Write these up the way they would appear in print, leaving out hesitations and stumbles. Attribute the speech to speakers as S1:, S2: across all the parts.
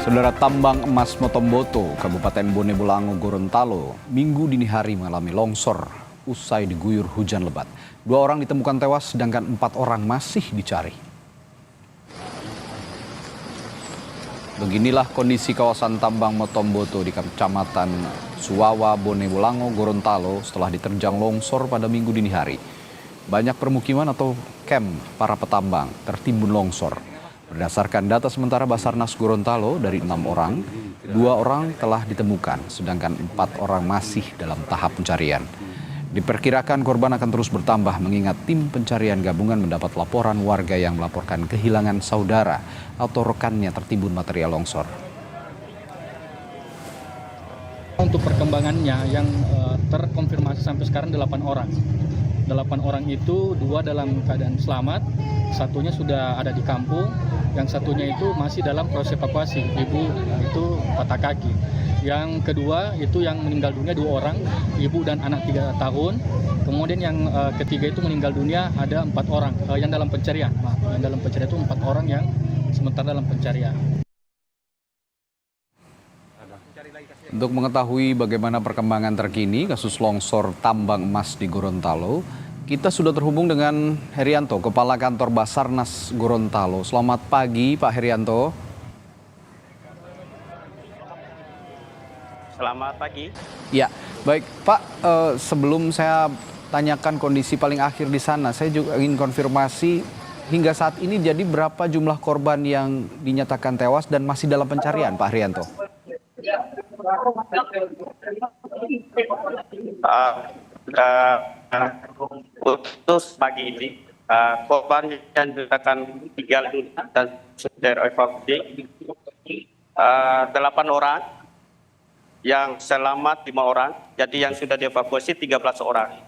S1: Saudara, tambang emas Motomboto, Kabupaten Bone Bolango, Gorontalo, Minggu dini hari mengalami longsor usai diguyur hujan lebat. 2 orang ditemukan tewas, sedangkan 4 orang masih dicari. Beginilah kondisi kawasan tambang Motomboto di Kecamatan Suwawa, Bone Bolango, Gorontalo setelah diterjang longsor pada Minggu dini hari. Banyak permukiman atau camp para petambang tertimbun longsor. Berdasarkan data sementara Basarnas Gorontalo, dari 6 orang, 2 orang telah ditemukan, sedangkan 4 orang masih dalam tahap pencarian. Diperkirakan korban akan terus bertambah mengingat tim pencarian gabungan mendapat laporan warga yang melaporkan kehilangan saudara atau rekannya tertimbun material longsor.
S2: Untuk perkembangannya yang terkonfirmasi sampai sekarang 8 orang. 8 orang itu 2 dalam keadaan selamat, satunya sudah ada di kampung, yang satunya itu masih dalam proses evakuasi. Ibu itu patah kaki. Yang kedua itu yang meninggal dunia 2 orang, ibu dan anak 3 tahun. Kemudian yang ketiga itu meninggal dunia ada 4 orang yang dalam pencarian. Yang dalam pencarian itu 4 orang yang sementara dalam pencarian.
S1: Untuk mengetahui bagaimana perkembangan terkini kasus longsor tambang emas di Gorontalo, kita sudah terhubung dengan Herianto, Kepala Kantor Basarnas Gorontalo. Selamat pagi, Pak Herianto.
S3: Selamat pagi.
S1: Ya, baik Pak. Sebelum saya tanyakan kondisi paling akhir di sana, saya juga ingin konfirmasi hingga saat ini jadi berapa jumlah korban yang dinyatakan tewas dan masih dalam pencarian, Pak Herianto?
S3: Untuk pagi ini, korban yang dinyatakan tinggal dunia dan sudah evakuasi 8 orang, yang selamat 5 orang, jadi yang sudah dievakuasi 13 orang.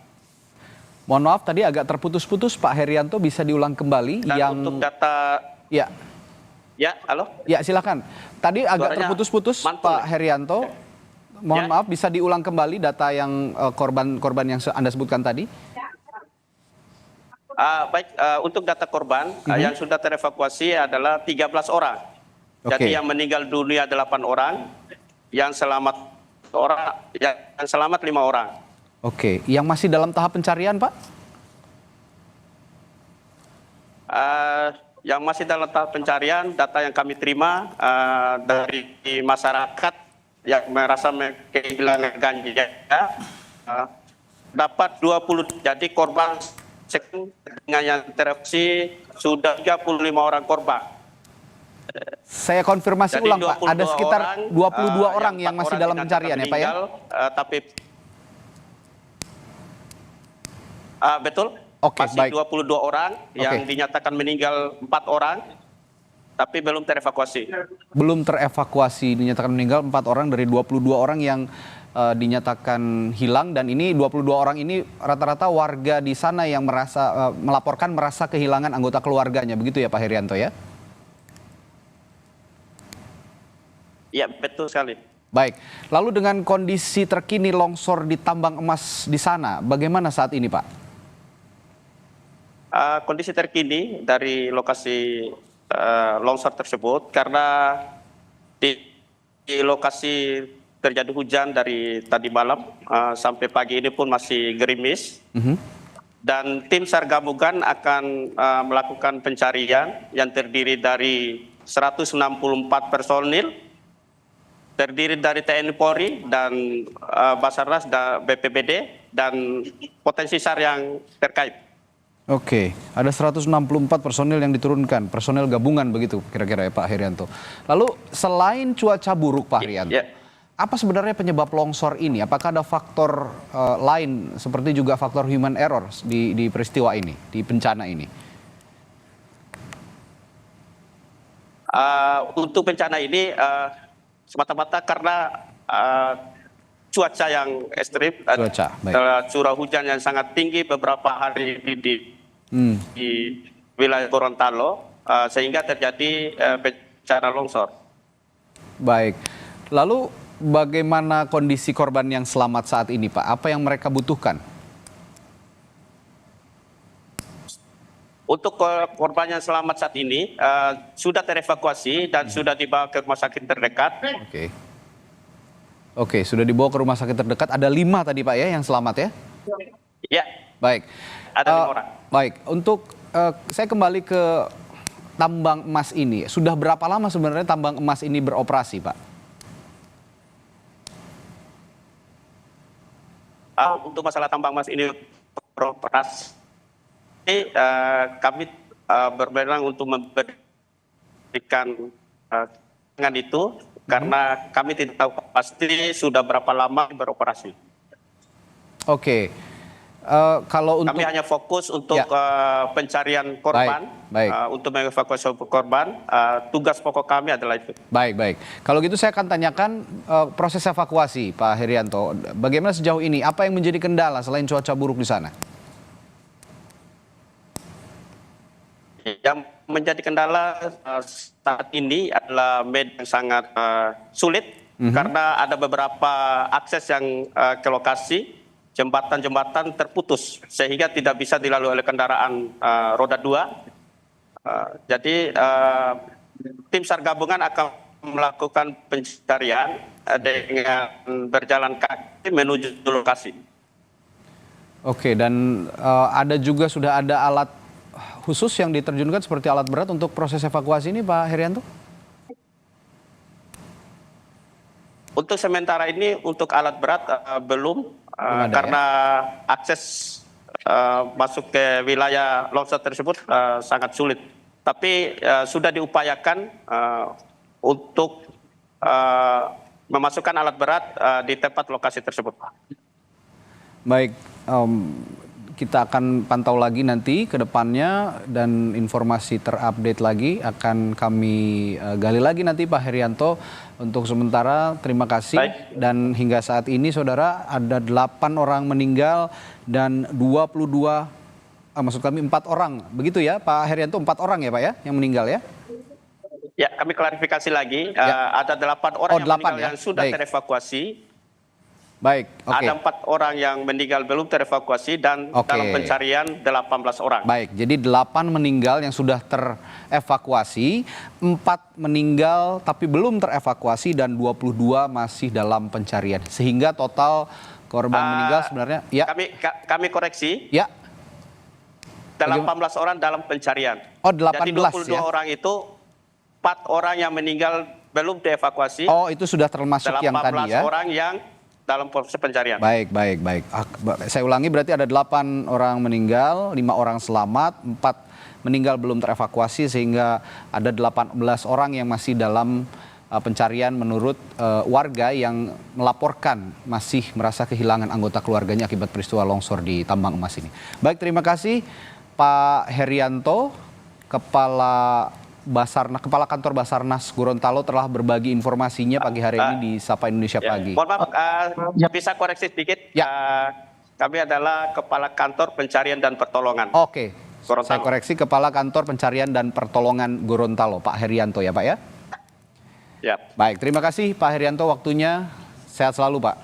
S1: Mohon maaf, tadi agak terputus-putus, Pak Herianto, bisa diulang kembali?
S3: Dan
S1: yang
S3: untuk data... Ya, halo?
S1: Ya, silakan. Tadi agak terputus-putus, Pak Herianto. Mohon maaf, bisa diulang kembali data yang korban yang Anda sebutkan tadi?
S3: Baik, untuk data korban yang sudah terevakuasi adalah 13 orang. Jadi yang meninggal dunia 8 orang, yang selamat 5 orang.
S1: Oke, yang masih dalam tahap pencarian, Pak?
S3: Yang masih dalam tahap pencarian, data yang kami terima dari masyarakat yang merasa kehilangan ganjil, dapat 20, jadi korban dengan yang terevakuasi sudah 35 orang korban.
S1: Saya konfirmasi
S3: Jadi
S1: ulang, Pak. Ada sekitar 22 orang yang masih dalam pencarian ya, Pak ya?
S3: Tapi betul.
S1: Oke,
S3: masih
S1: baik.
S3: 22 orang yang dinyatakan meninggal 4 orang, tapi belum terevakuasi.
S1: Belum terevakuasi, dinyatakan meninggal 4 orang dari 22 orang yang dinyatakan hilang, dan ini 22 orang ini rata-rata warga di sana yang melaporkan merasa kehilangan anggota keluarganya, begitu ya Pak Herianto ya?
S3: Iya, betul sekali.
S1: Baik, lalu dengan kondisi terkini longsor di tambang emas di sana, bagaimana saat ini Pak?
S3: Kondisi terkini dari lokasi longsor tersebut, karena di lokasi terjadi hujan dari tadi malam sampai pagi ini pun masih gerimis. Dan tim SAR gabungan akan melakukan pencarian yang terdiri dari 164 personil, terdiri dari TNI Polri dan Basarnas dan BPBD dan potensi SAR yang terkait.
S1: Oke, ada 164 personil yang diturunkan, personil gabungan begitu kira-kira ya Pak Herianto. Lalu selain cuaca buruk Pak Herianto, apa sebenarnya penyebab longsor ini? Apakah ada faktor lain seperti juga faktor human error di peristiwa ini, di bencana ini?
S3: Untuk bencana ini semata-mata karena cuaca yang ekstrim, curah hujan yang sangat tinggi beberapa hari di wilayah Gorontalo, sehingga terjadi bencana longsor.
S1: Baik, lalu bagaimana kondisi korban yang selamat saat ini Pak? Apa yang mereka butuhkan?
S3: Untuk korban yang selamat saat ini sudah terevakuasi dan sudah dibawa ke rumah sakit terdekat.
S1: Oke. Oke, sudah dibawa ke rumah sakit terdekat. Ada 5 tadi Pak ya yang selamat ya?
S3: Ya,
S1: Baik.
S3: ada 5 orang.
S1: Baik, untuk saya kembali ke tambang emas ini. Sudah berapa lama sebenarnya tambang emas ini beroperasi, Pak?
S3: Untuk masalah tambang emas ini beroperasi, kami berwenang untuk memberikan dengan itu karena kami tidak tahu pasti sudah berapa lama beroperasi.
S1: Oke. Kalau untuk
S3: Kami hanya fokus untuk
S1: Ya.
S3: pencarian korban,
S1: Baik.
S3: untuk mengevakuasi korban. Tugas pokok kami adalah itu.
S1: baik. Kalau gitu saya akan tanyakan proses evakuasi, Pak Herianto. Bagaimana sejauh ini? Apa yang menjadi kendala selain cuaca buruk di sana?
S3: Yang menjadi kendala saat ini adalah medan yang sangat sulit karena ada beberapa akses yang ke lokasi. Jembatan-jembatan terputus sehingga tidak bisa dilalui oleh kendaraan roda 2. Jadi tim SAR gabungan akan melakukan pencarian dengan berjalan kaki menuju lokasi.
S1: Oke, dan sudah ada alat khusus yang diterjunkan seperti alat berat untuk proses evakuasi ini, Pak Herianto?
S3: Untuk sementara ini untuk alat berat belum
S1: ada,
S3: karena akses masuk ke wilayah longsor tersebut sangat sulit. Tapi sudah diupayakan untuk memasukkan alat berat di tempat lokasi tersebut, Pak.
S1: Baik, kita akan pantau lagi nanti ke depannya dan informasi terupdate lagi akan kami gali lagi nanti Pak Herianto. Untuk sementara terima kasih.
S3: Baik.
S1: Dan hingga saat ini saudara ada 8 orang meninggal dan 22, maksud kami 4 orang. Begitu ya Pak Herianto, 4 orang ya Pak ya yang meninggal ya?
S3: Ya, kami klarifikasi lagi.
S1: Ya.
S3: Ada 8 orang yang
S1: 8
S3: meninggal
S1: ya?
S3: yang sudah
S1: Baik.
S3: terevakuasi.
S1: Baik, oke.
S3: Ada 4 orang yang meninggal belum terevakuasi dan
S1: Oke.
S3: dalam pencarian 18 orang.
S1: Baik, jadi 8 meninggal yang sudah terevakuasi, 4 meninggal tapi belum terevakuasi dan 22 masih dalam pencarian. Sehingga total korban meninggal sebenarnya ya.
S3: Kami koreksi,
S1: Ya.
S3: 18 orang dalam pencarian.
S1: Oh, 18
S3: Jadi 22
S1: ya.
S3: orang itu 4 orang yang meninggal belum dievakuasi.
S1: Oh, itu sudah termasuk yang tadi
S3: 18
S1: ya.
S3: orang yang dalam proses pencarian.
S1: Baik. Saya ulangi, berarti ada 8 orang meninggal, 5 orang selamat, 4 meninggal belum terevakuasi sehingga ada 18 orang yang masih dalam pencarian menurut warga yang melaporkan masih merasa kehilangan anggota keluarganya akibat peristiwa longsor di tambang emas ini. Baik, terima kasih Pak Herianto, Kepala Kantor Basarnas Gorontalo telah berbagi informasinya pagi hari ini di Sapa Indonesia Pagi.
S3: Mohon maaf, bisa koreksi sedikit.
S1: Ya.
S3: Kami adalah Kepala Kantor Pencarian dan Pertolongan.
S1: Oke,
S3: Gorontalo.
S1: saya koreksi Kepala Kantor Pencarian dan Pertolongan Gorontalo, Pak Herianto ya Pak ya?
S3: Ya.
S1: Baik, terima kasih Pak Herianto waktunya. Sehat selalu Pak.